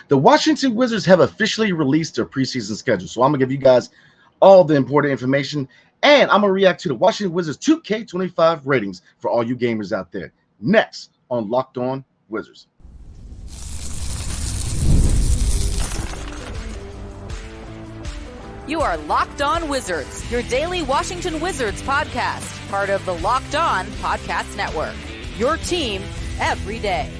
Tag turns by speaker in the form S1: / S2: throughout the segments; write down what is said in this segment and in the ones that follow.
S1: The Washington Wizards have officially released their preseason schedule. So I'm going to give you guys all the important information, and I'm going to react to the Washington Wizards 2K25 ratings for all you gamers out there. Next on Locked On Wizards.
S2: You are Locked On Wizards, your daily Washington Wizards podcast, part of the Locked On Podcast Network. Your team every day.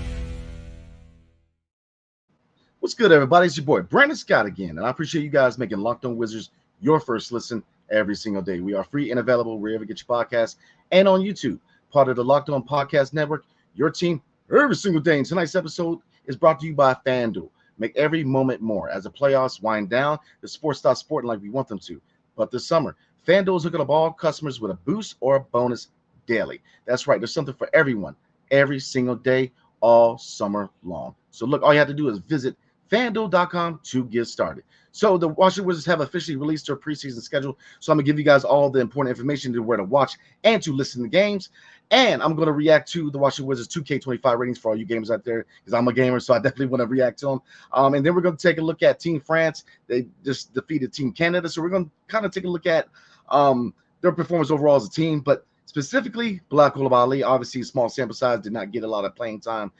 S1: What's good, everybody? It's your boy, Brandon Scott again, and I appreciate you guys making Locked On Wizards your first listen every single day. We are free and available wherever you get your podcasts and on YouTube, part of the Locked On Podcast Network, your team every single day. And tonight's episode is brought to you by FanDuel. Make every moment more. As the playoffs wind down, the sports stop sporting like we want them to. But this summer, FanDuel is hooking up all customers with a boost or a bonus daily. That's right. There's something for everyone every single day, all summer long. So look, all you have to do is visit FanDuel.com to get started. So the Washington Wizards have officially released their preseason schedule. So I'm going to give you guys all the important information to where to watch and to listen to games. And I'm going to react to the Washington Wizards 2K25 ratings for all you gamers out there, because I'm a gamer, so I definitely want to react to them. And then we're going to take a look at Team France. They just defeated Team Canada. So we're going to kind of take a look at their performance overall as a team. But specifically, Bilal Coulibaly, obviously small sample size, did not get a lot of playing time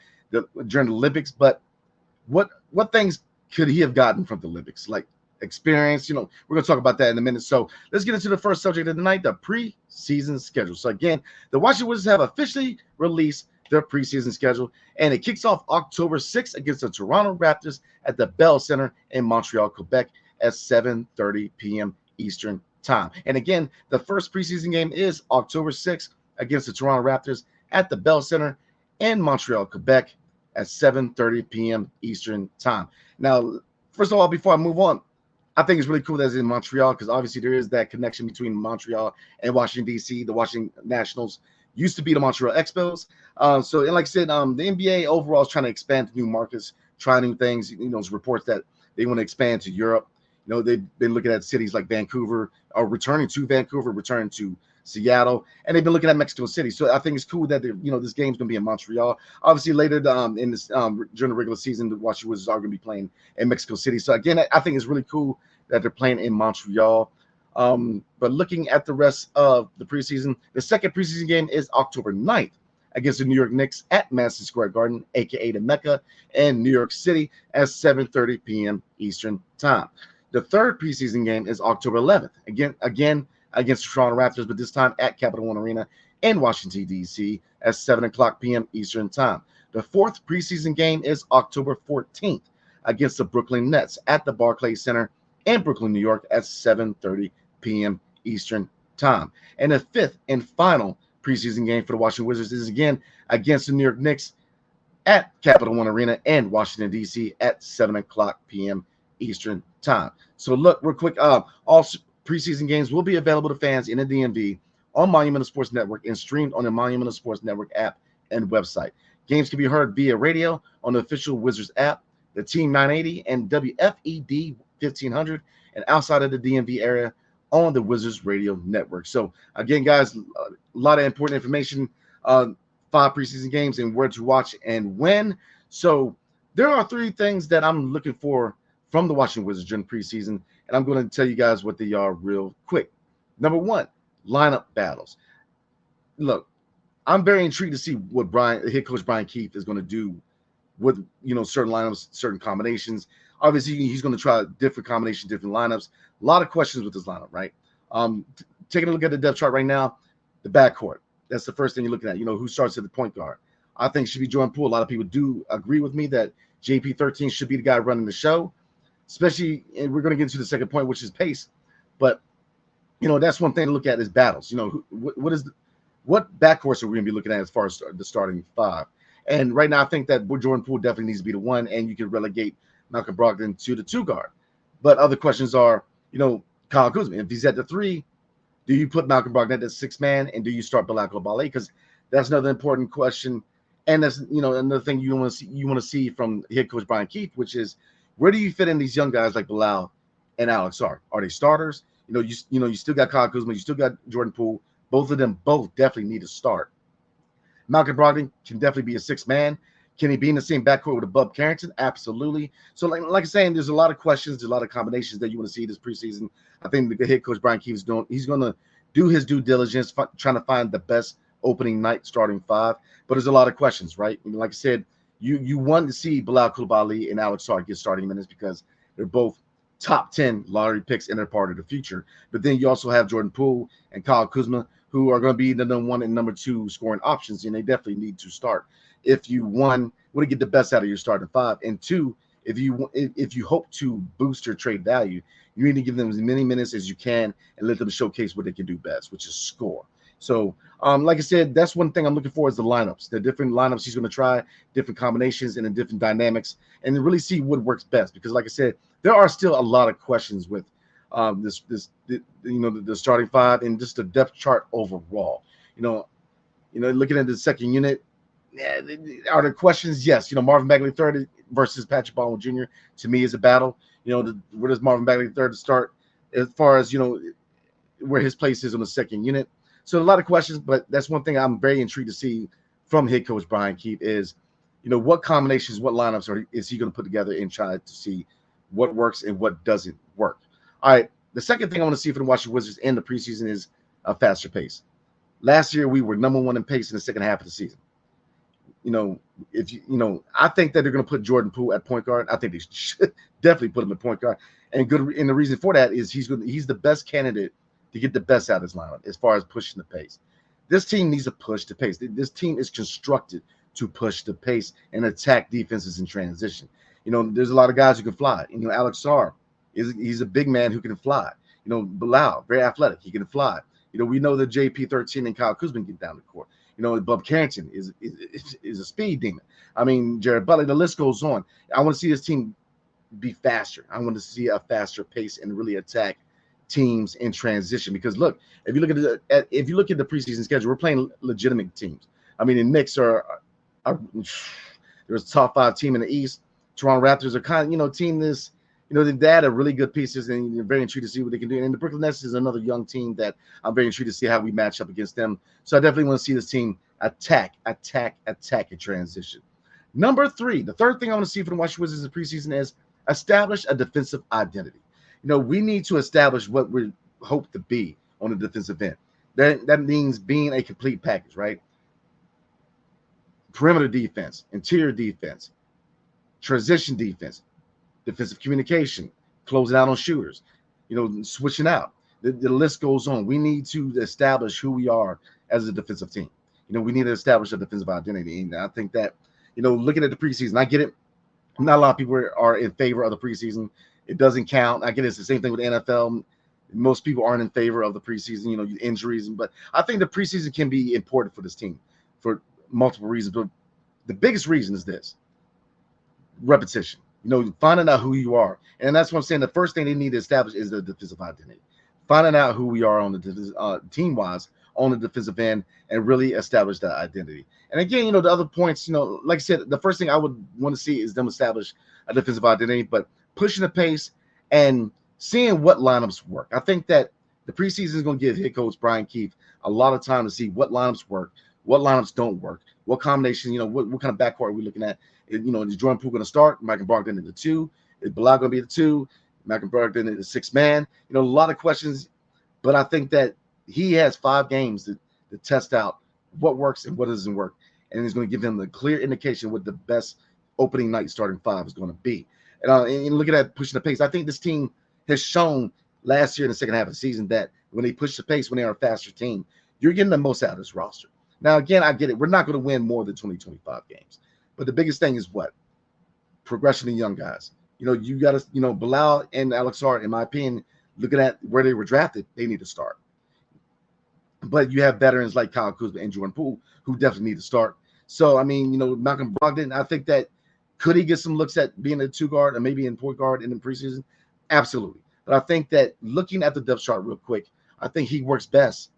S1: during the Olympics. But what things could he have gotten from the Olympics? Like experience, we're going to talk about that in a minute. So let's get into the first subject of the night, the preseason schedule. So again, the Washington Wizards have officially released their preseason schedule, and it kicks off October 6th against the Toronto Raptors at the Bell Center in Montreal, Quebec at 7:30 p.m. Eastern time. And again, the first preseason game is October 6th against the Toronto Raptors at the Bell Center in Montreal, Quebec at 7:30 p.m. Eastern time. Now, first of all, before I move on, I think it's really cool that it's in Montreal, because obviously there is that connection between Montreal and Washington, D.C. The Washington Nationals used to be the Montreal Expos. And like I said, the NBA overall is trying to expand to new markets, try new things. There's reports that they want to expand to Europe. They've been looking at cities like Vancouver, or returning to Vancouver, returning to Seattle, and they've been looking at Mexico City. So I think it's cool that this game's going to be in Montreal. Obviously, later in this during the regular season, the Washington Wizards are going to be playing in Mexico City. So again, I think it's really cool that they're playing in Montreal. But looking at the rest of the preseason, the second preseason game is October 9th against the New York Knicks at Madison Square Garden, aka the Mecca, in New York City at 7:30 p.m. Eastern time. The third preseason game is October 11th, again against the Toronto Raptors, but this time at Capital One Arena in Washington, D.C. at 7 o'clock p.m. Eastern time. The fourth preseason game is October 14th against the Brooklyn Nets at the Barclays Center in Brooklyn, New York at 7:30 p.m. Eastern time. And the fifth and final preseason game for the Washington Wizards is again against the New York Knicks at Capital One Arena in Washington, D.C. at 7 o'clock p.m. Eastern time. So look, real quick, all preseason games will be available to fans in the DMV on Monumental Sports Network and streamed on the Monumental Sports Network app and website. Games can be heard via radio on the official Wizards app, the Team 980 and WFED 1500, and outside of the DMV area on the Wizards Radio Network. So again, guys, a lot of important information, 5 preseason games and where to watch and when. So there are 3 things that I'm looking for from the Washington Wizards during preseason, and I'm going to tell you guys what they are real quick. Number 1, lineup battles. Look, I'm very intrigued to see what head coach Brian Keefe is going to do with certain lineups, certain combinations. Obviously, he's going to try different combinations, different lineups. A lot of questions with this lineup, right? Taking a look at the depth chart right now, the backcourt. That's the first thing you're looking at. Who starts at the point guard. I think it should be Jordan Poole. A lot of people do agree with me that JP13 should be the guy running the show. Especially, and we're going to get into the second point, which is pace. But, that's one thing to look at is battles. What backcourts are we going to be looking at as far as the starting 5? And right now, I think that Jordan Poole definitely needs to be the 1, and you can relegate Malcolm Brogdon to the 2 guard. But other questions are, Kyle Kuzma. If he's at the 3, do you put Malcolm Brogdon at the 6th man, and do you start Bilal Coulibaly? Because that's another important question. And that's, another thing you want to see from head coach Brian Keefe, which is, where do you fit in these young guys like Bilal and Alex Sarr? Are they starters? You still got Kyle Kuzma, you still got Jordan Poole. Both of them definitely need to start. Malcolm Brogdon can definitely be a 6th man. Can he be in the same backcourt with Bub Carrington? Absolutely. So, like I'm saying, there's a lot of questions, there's a lot of combinations that you want to see this preseason. I think the head coach Brian Keefe is doing. He's going to do his due diligence, trying to find the best opening night starting five. But there's a lot of questions, right? I mean, like I said, you want to see Bilal Coulibaly and Alex Sarr get starting minutes because they're both top 10 lottery picks and they're part of the future. But then you also have Jordan Poole and Kyle Kuzma, who are going to be the number one and number two scoring options, and they definitely need to start. If you want to get the best out of your starting five, and two, if you hope to boost your trade value, you need to give them as many minutes as you can and let them showcase what they can do best, which is score. So, like I said, that's one thing I'm looking for is the lineups, the different lineups he's going to try, different combinations and the different dynamics, and really see what works best. Because, like I said, there are still a lot of questions with the starting five and just the depth chart overall. Looking at the second unit, are there questions? Yes. Marvin Bagley third versus Patrick Baldwin Jr. to me is a battle. Where does Marvin Bagley third start as far as where his place is on the second unit? So a lot of questions, but that's one thing I'm very intrigued to see from head coach Brian Keefe is, what combinations, what lineups is he going to put together and try to see what works and what doesn't work. All right. The second thing I want to see for the Washington Wizards in the preseason is a faster pace. Last year, we were number one in pace in the second half of the season. I think that they're going to put Jordan Poole at point guard. I think they should definitely put him at point guard. And the reason for that is he's the best candidate to get the best out of his lineup as far as pushing the pace. This team needs to push the pace. This team is constructed to push the pace and attack defenses in transition. There's a lot of guys who can fly. Alex Sarr he's a big man who can fly. Bilal, very athletic, he can fly. We know that JP13 and Kyle Kuzma get down the court. Bub Carrington is a speed demon. I mean, Jared Butler, the list goes on. I want to see this team be faster. I want to see a faster pace and really attack teams in transition. Because look, if you look at the preseason schedule, we're playing legitimate teams. I mean, the Knicks are there's a top 5 team in the East. Toronto Raptors are kind of team this. They've added really good pieces, and you're very intrigued to see what they can do. And the Brooklyn Nets is another young team that I'm very intrigued to see how we match up against them. So I definitely want to see this team attack in transition. Number 3, the third thing I want to see for the Washington Wizards in the preseason is establish a defensive identity. We need to establish what we hope to be on the defensive end. That means being a complete package, right? Perimeter defense, interior defense, transition defense, defensive communication, closing out on shooters, switching out. The list goes on. We need to establish who we are as a defensive team. We need to establish a defensive identity. And I think that, looking at the preseason, I get it. Not a lot of people are in favor of the preseason. It doesn't count. I get it's the same thing with the NFL. Most people aren't in favor of the preseason, injuries. But I think the preseason can be important for this team for multiple reasons. But the biggest reason is this: repetition. Finding out who you are. And that's what I'm saying. The first thing they need to establish is the defensive identity. Finding out who we are on the team-wise on the defensive end and really establish that identity. And again, the other points, like I said, the first thing I would want to see is them establish a defensive identity, but pushing the pace and seeing what lineups work. I think that the preseason is going to give head coach Brian Keefe a lot of time to see what lineups work, what lineups don't work, what combinations, what kind of backcourt are we looking at? Is Jordan Poole going to start? Michael Brogdon in the 2? Is Bilal going to be the 2? Michael Brogdon in the 6th man? A lot of questions, but I think that he has 5 games to test out what works and what doesn't work, and he's going to give him the clear indication what the best opening night starting 5 is going to be. And looking at pushing the pace, I think this team has shown last year in the second half of the season that when they push the pace, when they are a faster team, you're getting the most out of this roster. Now, again, I get it. We're not going to win more than 20-25 games. But the biggest thing is what? Progression in young guys. You got to, Bilal and Alex Sarr, in my opinion, looking at where they were drafted, they need to start. But you have veterans like Kyle Kuzma and Jordan Poole who definitely need to start. So, I mean, Malcolm Brogdon, I think that could he get some looks at being a 2 guard or maybe in point guard in the preseason? Absolutely. But I think that looking at the depth chart real quick, I think he works best,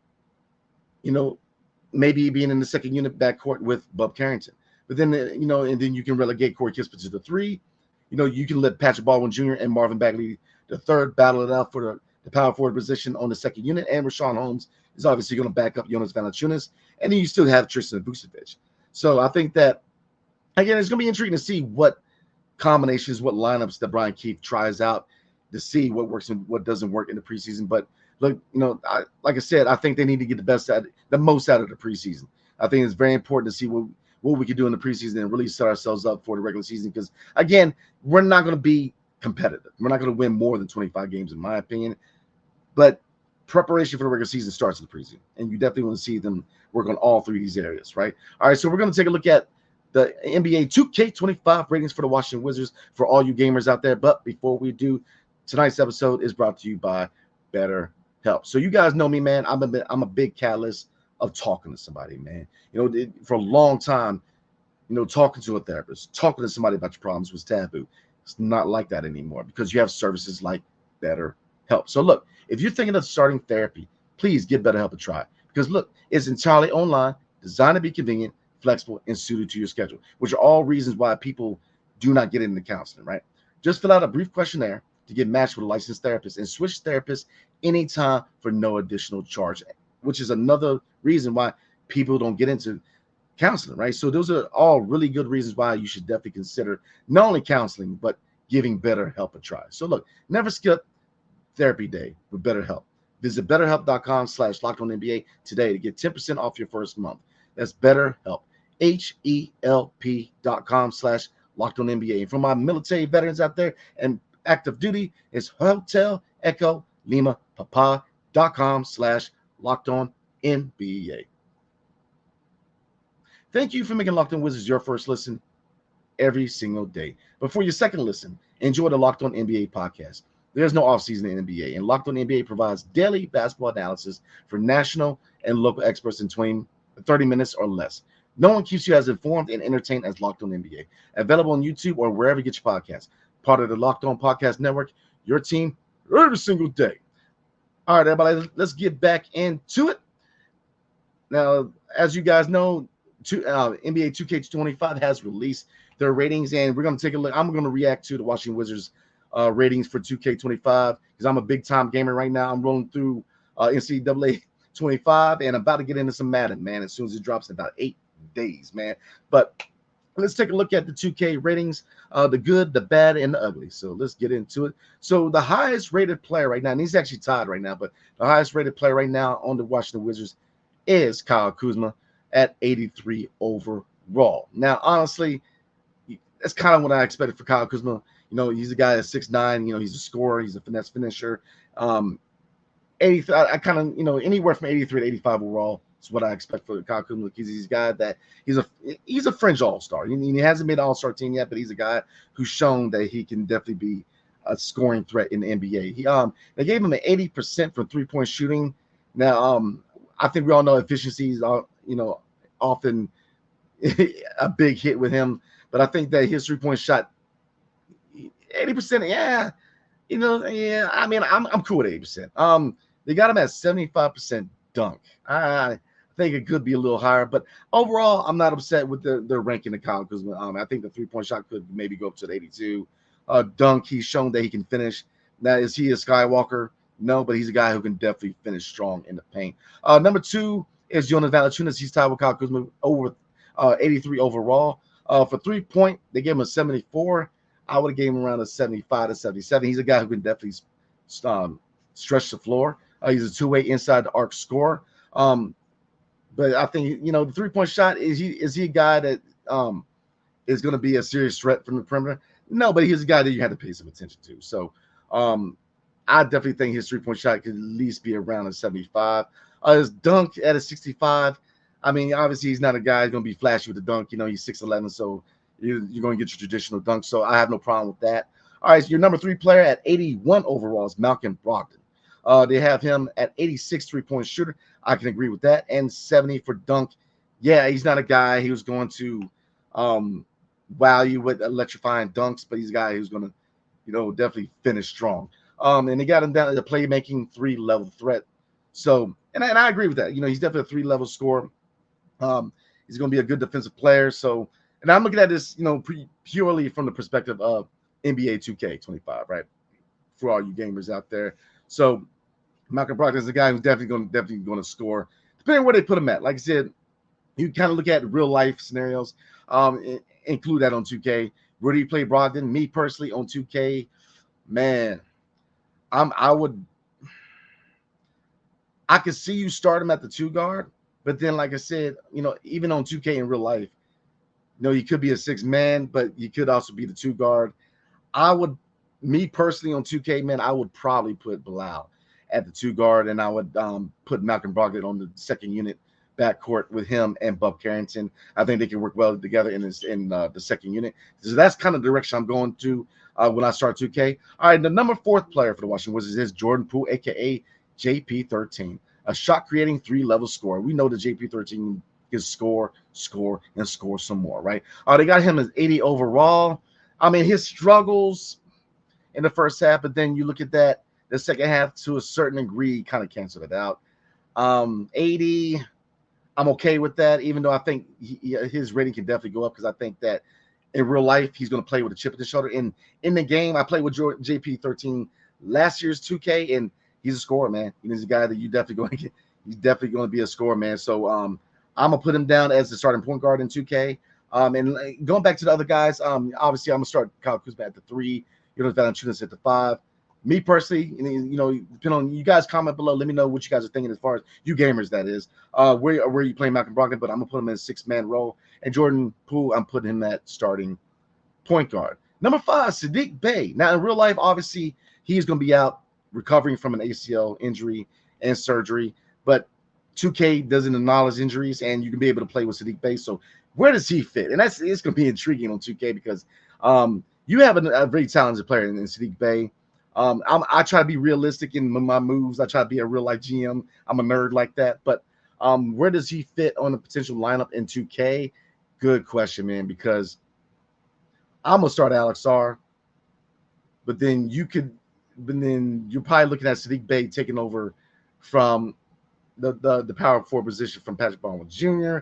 S1: maybe being in the second unit backcourt with Bub Carrington. But then, and then you can relegate Cory Kispert to the 3. You can let Patrick Baldwin Jr. and Marvin Bagley the 3rd battle it out for the power forward position on the second unit. And Rashawn Holmes is obviously going to back up Jonas Valanciunas. And then you still have Tristan Vucevic. So I think that Again, it's going to be intriguing to see what combinations, what lineups that Brian Keefe tries out to see what works and what doesn't work in the preseason. But look, like I said, I think they need to get the most out of the preseason. I think it's very important to see what we can do in the preseason and really set ourselves up for the regular season. Because again, we're not going to be competitive. We're not going to win more than 25 games, in my opinion. But preparation for the regular season starts in the preseason, and you definitely want to see them work on all three of these areas, right? All right, so we're going to take a look at the NBA 2K25 ratings for the Washington Wizards for all you gamers out there. But before we do, tonight's episode is brought to you by BetterHelp. So you guys know me, man. I'm a big catalyst of talking to somebody, man. For a long time, talking to a therapist, talking to somebody about your problems was taboo. It's not like that anymore because you have services like BetterHelp. So look, if you're thinking of starting therapy, please give BetterHelp a try. Because look, it's entirely online, designed to be convenient, flexible, and suited to your schedule, which are all reasons why people do not get into counseling, right? Just fill out a brief questionnaire to get matched with a licensed therapist and switch therapists anytime for no additional charge, which is another reason why people don't get into counseling, right? So those are all really good reasons why you should definitely consider not only counseling, but giving BetterHelp a try. So look, never skip therapy day with BetterHelp. Visit BetterHelp.com/LockedOnNBA today to get 10% off your first month. That's BetterHelp. HELP.com/LockedOnNBA. And for my military veterans out there and active duty, it's Hotel Echo Lima Papa.com/LockedOnNBA. Thank you for making Locked On Wizards your first listen every single day. But for your second listen, enjoy the Locked On NBA podcast. There's no offseason in the NBA, and Locked On NBA provides daily basketball analysis for national and local experts in 30 minutes or less. No one keeps you as informed and entertained as Locked On NBA. Available on YouTube or wherever you get your podcasts. Part of the Locked On Podcast Network, your team every single day. All right, everybody, let's get back into it. Now, as you guys know, NBA 2K25 has released their ratings, and we're going to take a look. I'm going to react to the Washington Wizards ratings for 2K25 because I'm a big-time gamer right now. I'm rolling through NCAA 25 and about to get into some Madden, man, as soon as it drops in about 8 days, man. But let's take a look at the 2K ratings, the good, the bad, and the ugly. So let's get into it. So the highest rated player right now, and he's actually tied right now, but the highest rated player right now on the Washington Wizards is Kyle Kuzma at 83 overall. Now, honestly, that's kind of what I expected for Kyle Kuzma. He's a guy that's 6'9", he's a scorer, he's a finesse finisher. 83, I kind of, anywhere from 83 to 85 overall is what I expect for Kyle Kuzma. He's a guy that he's a fringe all-star. He hasn't made an all-star team yet, but he's a guy who's shown that he can definitely be a scoring threat in the NBA. They gave him an 80% for three-point shooting. Now, I think we all know efficiencies are, often a big hit with him, but I think that his three-point shot, 80%, yeah. I mean, I'm cool with 80%. They got him at 75% dunk. I think it could be a little higher, but overall, I'm not upset with the ranking of Kyle Kuzma. I think the three-point shot could maybe go up to the 82. Dunk, he's shown that he can finish. Now, is he a Skywalker? No, but he's a guy who can definitely finish strong in the paint. Number 2 is Jonas Valanciunas. He's tied with Kyle Kuzma over 83 overall. For three-point, they gave him a 74. I would have gave him around a 75 to 77. He's a guy who can definitely stretch the floor. He's a two-way inside the arc scorer. But I think, the three-point shot, is he a guy that is going to be a serious threat from the perimeter? No, but he's a guy that you have to pay some attention to. So I definitely think his three-point shot could at least be around a 75. His dunk at a 65. I mean, obviously, he's not a guy who's going to be flashy with the dunk. He's 6'11", so you're going to get your traditional dunk. So I have no problem with that. All right, so your number 3 player at 81 overall is Malcolm Brogdon. They have him at 86 three-point shooter. I can agree with that. And 70 for dunk. Yeah, he's not a guy who's going to wow you with electrifying dunks, but he's a guy who's going to, definitely finish strong. And they got him down at the playmaking 3-level threat. So, and I agree with that. He's definitely a 3-level scorer. He's going to be a good defensive player. So, and I'm looking at this, purely from the perspective of NBA 2K25, right? For all you gamers out there. So, Malcolm Brogdon is a guy who's definitely going to score, depending on where they put him at. Like I said, you kind of look at real life scenarios. include that on 2K. Where do you play Brogdon? Me personally on 2K, man, I could see you start him at the 2 guard, but then like I said, even on 2K in real life, you could be a 6 man, but you could also be the 2 guard. Me personally on 2K, man, I would probably put Bilal at the 2 guard, and I would put Malcolm Brogdon on the second unit backcourt with him and Bub Carrington. I think they can work well together in the second unit. So that's kind of the direction I'm going to when I start 2K. All right, the number 4th player for the Washington Wizards is Jordan Poole, aka JP13, a shot-creating 3-level scorer. We know that JP13 can score, and score some more, right? They got him as 80 overall. I mean, his struggles in the first half, but then you look at that, the second half to a certain degree kind of canceled it out. 80, I'm okay with that, even though I think his rating can definitely go up, because I think that in real life, he's going to play with a chip in his shoulder. In the game, I played with JP13 last year's 2K, and he's a scorer, man. He's a guy that he's definitely going to be a scorer, man. So I'm going to put him down as the starting point guard in 2K. And going back to the other guys, obviously I'm going to start Kyle Kuzma at the 3, Valanciunas at the 5. Me personally, depending on you guys, comment below. Let me know what you guys are thinking as far as you gamers, that is. Where you playing Malcolm Brogdon, but I'm going to put him in a 6-man role. And Jordan Poole, I'm putting him at starting point guard. Number 5, Saddiq Bey. Now, in real life, obviously, he's going to be out recovering from an ACL injury and surgery. But 2K doesn't acknowledge injuries, and you can be able to play with Saddiq Bey. So where does he fit? And it's going to be intriguing on 2K, because you have a very talented player in Saddiq Bey. I try to be realistic in my moves. I try to be a real life GM. I'm a nerd like that. But where does he fit on the potential lineup in 2K? Good question, man, because I'm going to start Alex R. But then you're probably looking at Saddiq Bey taking over from the power forward position from Patrick Baldwin Jr.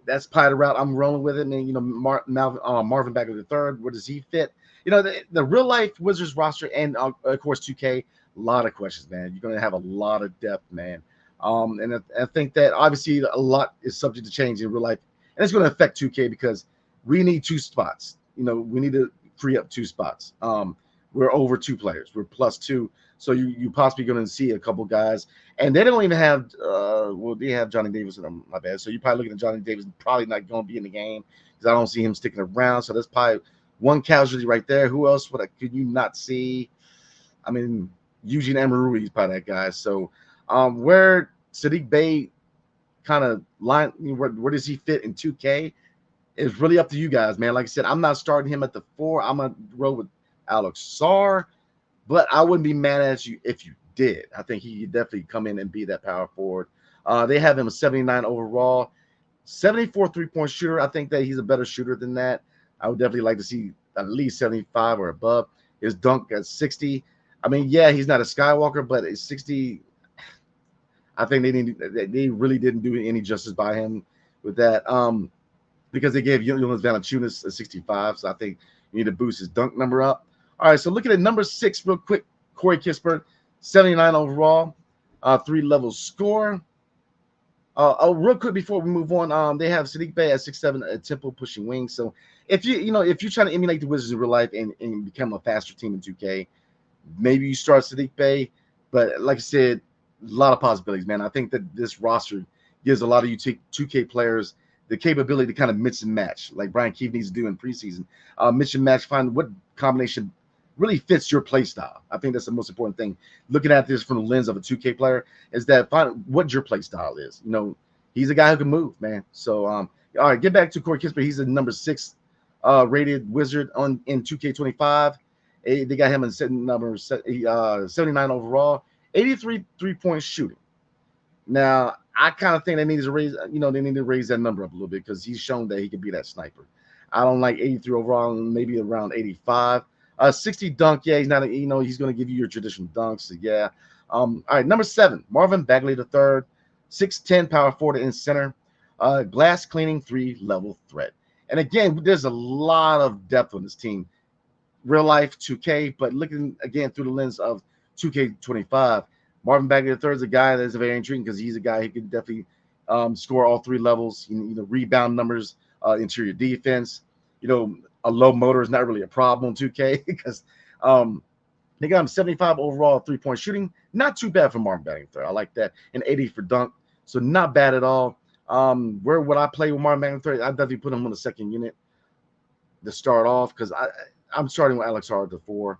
S1: That's probably the route I'm rolling with it. And Marvin Bagley III, where does he fit? The real life Wizards roster, and of course 2K, a lot of questions, man. You're going to have a lot of depth, man. And I think that obviously a lot is subject to change in real life, and it's going to affect 2K, because we need 2 spots. We need to free up 2 spots. We're over 2 players. We're plus 2. So you possibly going to see a couple guys, and they don't even have. They have Johnny Davis in them. My bad. So you're probably looking at Johnny Davis, probably not going to be in the game, because I don't see him sticking around. So that's probably one casualty right there. Who else could you not see? I mean, Eugene Amarui is probably that guy. So where Saddiq Bey kind of line, where does he fit in 2K? It's really up to you guys, man. Like I said, I'm not starting him at the 4. I'm going to roll with Alex Sarr, but I wouldn't be mad at you if you did. I think he could definitely come in and be that power forward. They have him a 79 overall, 74 3-point shooter. I think that he's a better shooter than that. I would definitely like to see at least 75 or above. His dunk at 60. I mean, yeah, he's not a Skywalker, but at 60, I think they really didn't do any justice by him with that. Because they gave Jonas Valanciunas a 65, so I think you need to boost his dunk number up. All right, so looking at number 6 real quick, Cory Kispert, 79 overall, 3-level score. Real quick before we move on, they have Saddiq Bey at 6'7", a tempo pushing wing. So if you're trying to emulate the Wizards in real life and become a faster team in 2K, maybe you start Saddiq Bey. But like I said, a lot of possibilities, man. I think that this roster gives a lot of you 2K players the capability to kind of mix and match, like Brian Keefe needs to do in preseason. Mix and match, find what combination really fits your play style. I think that's the most important thing. Looking at this from the lens of a 2K player is that find what your play style is. He's a guy who can move, man. So, all right, get back to Cory Kispert. He's a number 6 rated Wizard in 2K25. They got him in number 79 overall, 83 3-point shooting. Now, I kind of think they need to raise, that number up a little bit, because he's shown that he can be that sniper. I don't like 83 overall, maybe around 85. 60 dunk, yeah, he's not, he's going to give you your traditional dunks. So yeah. All right, number 7, Marvin Bagley III, 6'10", power forward in center, glass cleaning 3-level threat. And again, there's a lot of depth on this team. Real life 2K, but looking again through the lens of 2K25, Marvin Bagley III is a guy that's very intriguing, because he's a guy who can definitely score all 3 levels. Rebound numbers, interior defense. a low motor is not really a problem on 2K because they got him 75 overall 3-point shooting. Not too bad for Martin Bagley. I like that. And 80 for dunk. So not bad at all. Where would I play with Martin Bagley? I'd definitely put him on the second unit to start off because I'm starting with Alex Hard at 4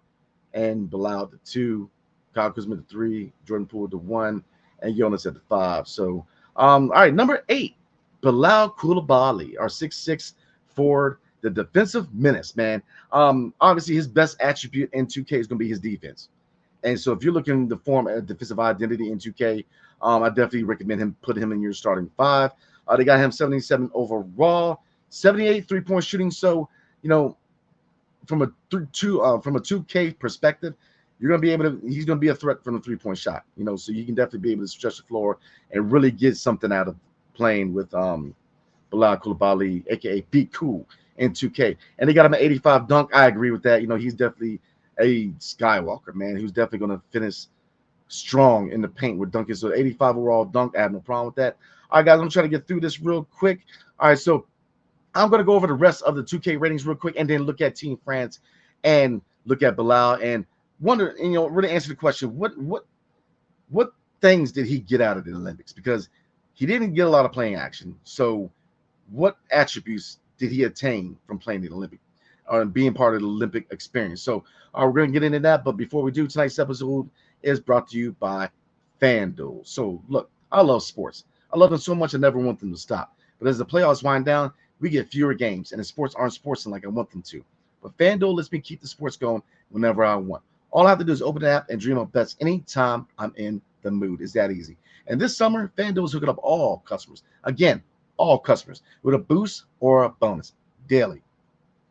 S1: and Bilal at 2, Kyle Kuzma at 3, Jordan Poole at 1, and Jonas at 5. So, all right, number 8, Bilal Coulibaly, our 6'6" forward, the defensive menace, man. Obviously, his best attribute in 2K is going to be his defense. And so if you're looking to form a defensive identity in 2K, I definitely recommend put him in your starting 5. They got him 77 overall, 78 3-point shooting. So, from a 2K perspective, he's going to be a threat from the 3-point shot, so you can definitely be able to stretch the floor and really get something out of playing with Bilal Coulibaly, aka Be Cool, in 2K. And they got him at 85 dunk. I agree with that. He's definitely a Skywalker, man, who's definitely going to finish strong in the paint with dunking. So 85 overall dunk, I have no problem with that. All right, guys, I'm trying to get through this real quick. All right, so I'm going to go over the rest of the 2K ratings real quick and then look at Team France and look at Bilal and wonder, really answer the question, what things did he get out of the Olympics? Because he didn't get a lot of playing action. So what attributes did he attain from playing the Olympic or being part of the Olympic experience? So we're going to get into that. But before we do, tonight's episode is brought to you by FanDuel. So look, I love sports. I love them so much I never want them to stop. But as the playoffs wind down, we get fewer games, and the sports aren't sportsing like I want them to. But FanDuel lets me keep the sports going whenever I want. All I have to do is open the app and dream of bets anytime I'm in the mood. It's that easy. And this summer, FanDuel is hooking up all customers. Again, all customers with a boost or a bonus daily,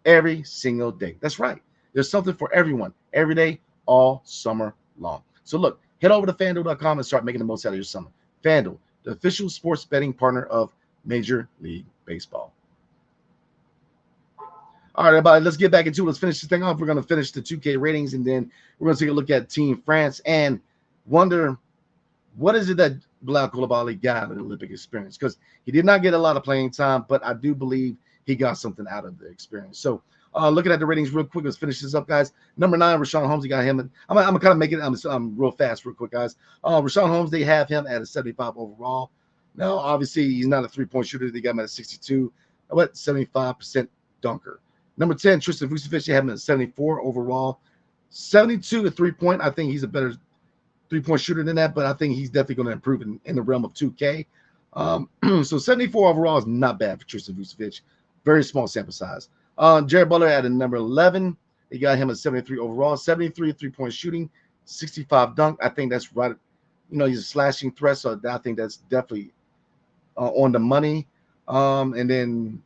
S1: every single day. That's right. There's something for everyone, every day, all summer long. So look, head over to FanDuel.com and start making the most out of your summer. FanDuel, the official sports betting partner of Major League Baseball. All right, everybody, let's get back into it. Let's finish this thing off. We're going to finish the 2K ratings, and then we're going to take a look at Team France and wonder what is it that Bilal Coulibaly got out of the Olympic experience, because he did not get a lot of playing time, but I do believe he got something out of the experience. So looking at the ratings real quick, let's finish this up, guys. Number 9, Richaun Holmes. You got him. I'm going to kind of make it real fast, real quick, guys. Richaun Holmes, they have him at a 75 overall. Now, obviously, he's not a 3-point shooter. They got him at a 62, but 75% dunker. Number 10, Tristan Vucevic, they have him at 74 overall. 72 at 3-point. I think he's a better 3-point shooter than that, but I think he's definitely going to improve in the realm of 2K. So 74 overall is not bad for Tristan Vucevic. Very small sample size. Jared Butler at a number 11. They got him at 73 overall. 73 3-point shooting, 65 dunk. I think that's right. He's a slashing threat, so I think that's definitely on the money. And then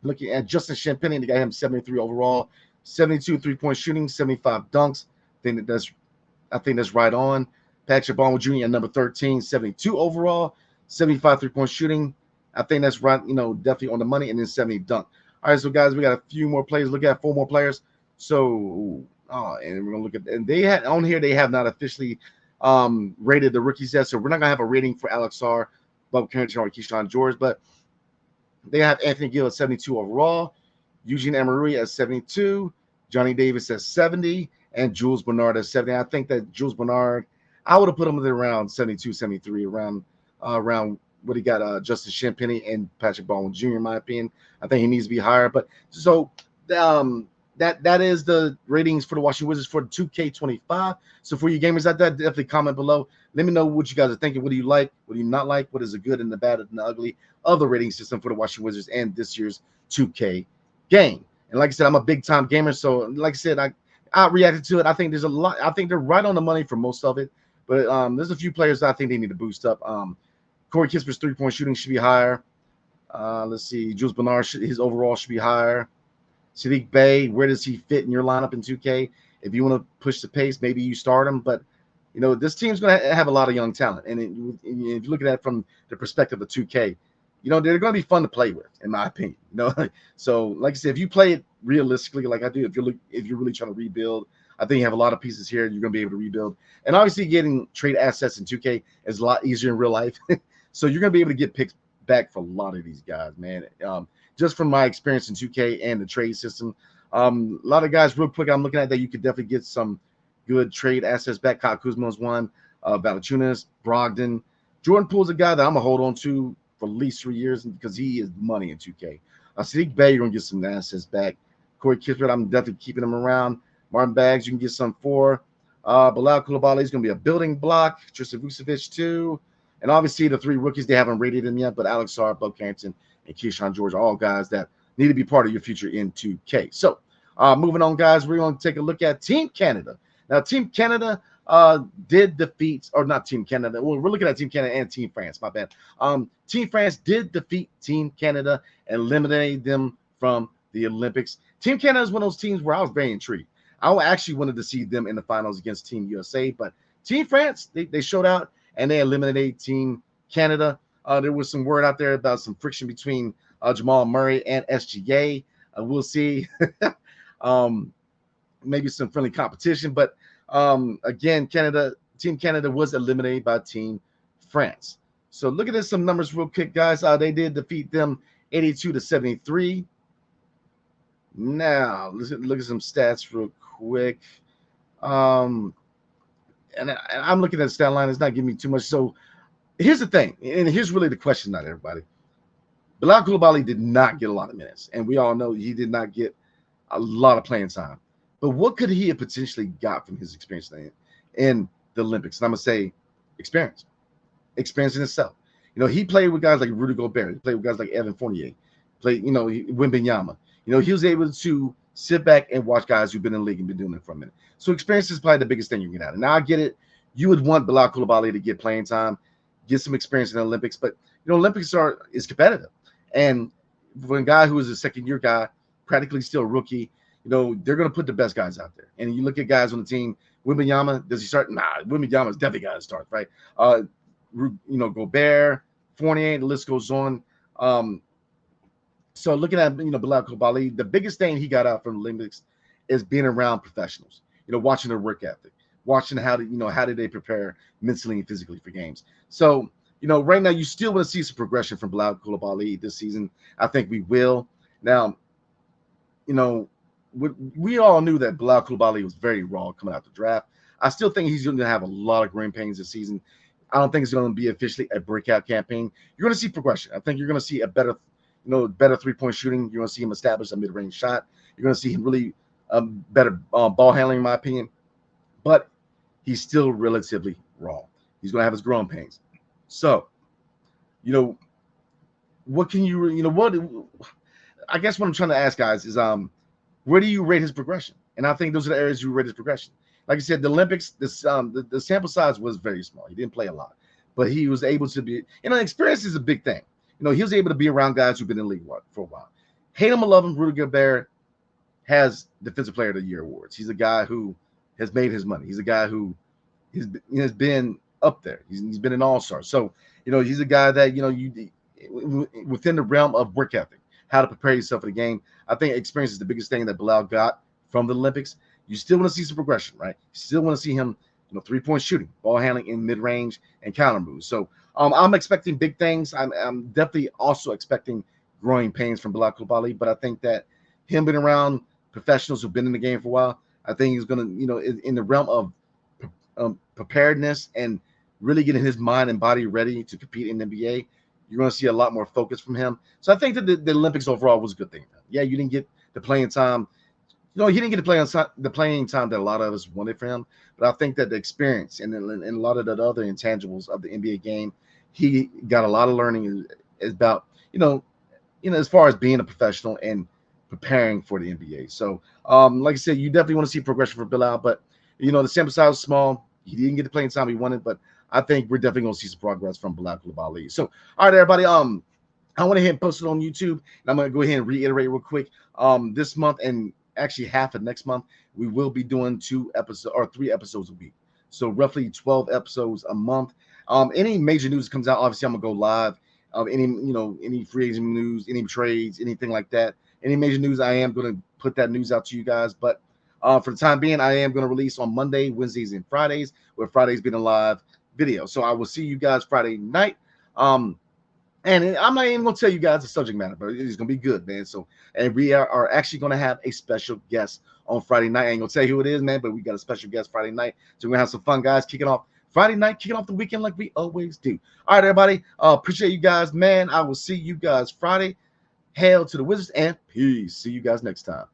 S1: looking at Justin Champagnie, they got him 73 overall, 72 3-point shooting, 75 dunks. I think that's right on. Patrick Baldwin Jr. at number 13, 72 overall, 75 3-point shooting. I think that's right, definitely on the money, and then 70 dunk. All right, so guys, we got a few more players. Look at 4 more players. So, and we're gonna look at, and they have not officially rated the rookies yet, so we're not gonna have a rating for Alex Sarr, Bob Carrington, or Keyshawn George, but they have Anthony Gill at 72 overall, Eugene Emery at 72, Johnny Davis at 70, and Jules Bernard at 70. I think that Jules Bernard, I would have put him at around 72, 73, around what he got, Justin Champagnie and Patrick Baldwin Jr., in my opinion. I think he needs to be higher. But so that is the ratings for the Washington Wizards for the 2K25. So for you gamers out there, definitely comment below. Let me know what you guys are thinking. What do you like? What do you not like? What is the good and the bad and the ugly of the rating system for the Washington Wizards and this year's 2K game? And like I said, I'm a big time gamer. So like I said, I reacted to it. I think there's a lot. I think they're right on the money for most of it. But there's a few players that I think they need to boost up. Cory Kispert's 3-point shooting should be higher. Let's see. Jules Bernard, his overall should be higher. Sadiq Bey, where does he fit in your lineup in 2K? If you want to push the pace, maybe you start him. But, this team's going to have a lot of young talent. And if you look at that from the perspective of 2K, they're going to be fun to play with, in my opinion. So, like I said, if you play it realistically, like I do, if you're really trying to rebuild, I think you have a lot of pieces here. You're going to be able to rebuild. And obviously, getting trade assets in 2K is a lot easier in real life. So you're going to be able to get picks back for a lot of these guys, man. just from my experience in 2K and the trade system. A lot of guys, real quick, I'm looking at that you could definitely get some good trade assets back. Kyle Kuzma is one, Valanciunas, Brogdon. Jordan Poole's a guy that I'm going to hold on to for at least 3 years because he is money in 2K. Sadiq Bey, you're going to get some assets back. Cory Kispert, I'm definitely keeping him around. Martin Baggs, you can get some for. Bilal Coulibaly is going to be a building block. Tristan Vucevic, too. And obviously, the 3 rookies, they haven't rated them yet, but Alex Sarr, Bo Carrington, and Keyshawn George are all guys that need to be part of your future in 2K. So, moving on, guys, we're going to take a look at Team Canada. Now, Team Canada did defeat, or not Team Canada. Well, we're looking at Team Canada and Team France, my bad. Team France did defeat Team Canada and eliminated them from the Olympics. Team Canada is one of those teams where I was very intrigued. I actually wanted to see them in the finals against Team USA, but Team France, they showed out and they eliminated Team Canada. There was some word out there about some friction between Jamal Murray and SGA. We'll see. Maybe some friendly competition, but again, Team Canada was eliminated by Team France. So look at some numbers real quick, guys. They did defeat them 82-73. Now, look at some stats real quick. And I'm looking at the stat line. It's not giving me too much. So here's the thing, and here's really the question, not everybody. Bilal Coulibaly did not get a lot of minutes, and we all know he did not get a lot of playing time. But what could he have potentially got from his experience in the Olympics? And I'm going to say experience. Experience in itself. He played with guys like Rudy Gobert. He played with guys like Evan Fournier. Wembanyama. He was able to sit back and watch guys who've been in the league and been doing it for a minute. So experience is probably the biggest thing you can get out of it. Now, I get it. You would want Bilal Coulibaly to get playing time, get some experience in the Olympics. But, Olympics is competitive. And for a guy who is a second-year guy, practically still a rookie, they're going to put the best guys out there. And you look at guys on the team, Wembanyama, does he start? Nah, Wembanyama's definitely got to start, right? Gobert, Fournier, the list goes on. So looking at, Bilal Coulibaly, the biggest thing he got out from the Olympics is being around professionals, watching their work ethic, watching how did they prepare mentally and physically for games. So, right now you still want to see some progression from Bilal Coulibaly this season. I think we will. Now, we all knew that Bilal Coulibaly was very raw coming out the draft. I still think he's going to have a lot of growing pains this season. I don't think it's going to be officially a breakout campaign. You're going to see progression. I think you're going to see a better three-point shooting. You're going to see him establish a mid-range shot. You're going to see him really better ball handling, in my opinion. But he's still relatively raw. He's going to have his growing pains. So, what can you, I guess what I'm trying to ask, guys, is where do you rate his progression? And I think those are the areas you rate his progression. Like I said, the Olympics, the sample size was very small. He didn't play a lot, but he was able to be, experience is a big thing. He was able to be around guys who've been in the league for a while. Hate him or love him, Rudy Gobert has Defensive Player of the Year awards. He's a guy who has made his money. He's a guy who has been up there. He's been an all-star. So, he's a guy that, within the realm of work ethic, how to prepare yourself for the game. I think experience is the biggest thing that Bilal got from the Olympics. You still want to see some progression, right? You still want to see him, three-point shooting, ball handling in mid-range, and counter moves. So I'm expecting big things. I'm definitely also expecting growing pains from Bilal Coulibaly, but I think that him being around professionals who've been in the game for a while, I think he's going to, in the realm of preparedness and really getting his mind and body ready to compete in the NBA, you're going to see a lot more focus from him. So I think that the Olympics overall was a good thing. Yeah, you didn't get the playing time. He didn't get the playing time that a lot of us wanted for him. But I think that the experience and a lot of the other intangibles of the NBA game, he got a lot of learning about, as far as being a professional and preparing for the NBA. So, like I said, you definitely want to see progression for Bilal, but the sample size was small. He didn't get the playing time he wanted, but I think we're definitely going to see some progress from Bilal Coulibaly. So, all right, everybody. I went ahead and posted on YouTube, and I'm going to go ahead and reiterate real quick. This month and actually half of next month, we will be doing 3 episodes a week. So roughly 12 episodes a month. Any major news comes out, obviously I'm gonna go live. Any free agent news, any trades, anything like that. Any major news, I am going to put that news out to you guys. But for the time being, I am going to release on Monday, Wednesdays, and Fridays, with Fridays being a live video. So I will see you guys Friday night. And And I'm not even gonna tell you guys the subject matter, but it's gonna be good, man. So, and we are actually gonna have a special guest on Friday night. I ain't gonna tell you who it is, man, but we got a special guest Friday night. So we're gonna have some fun, guys, kicking off Friday night, kicking off the weekend like we always do. All right, everybody. Appreciate you guys, man. I will see you guys Friday. Hail to the Wizards and peace. See you guys next time.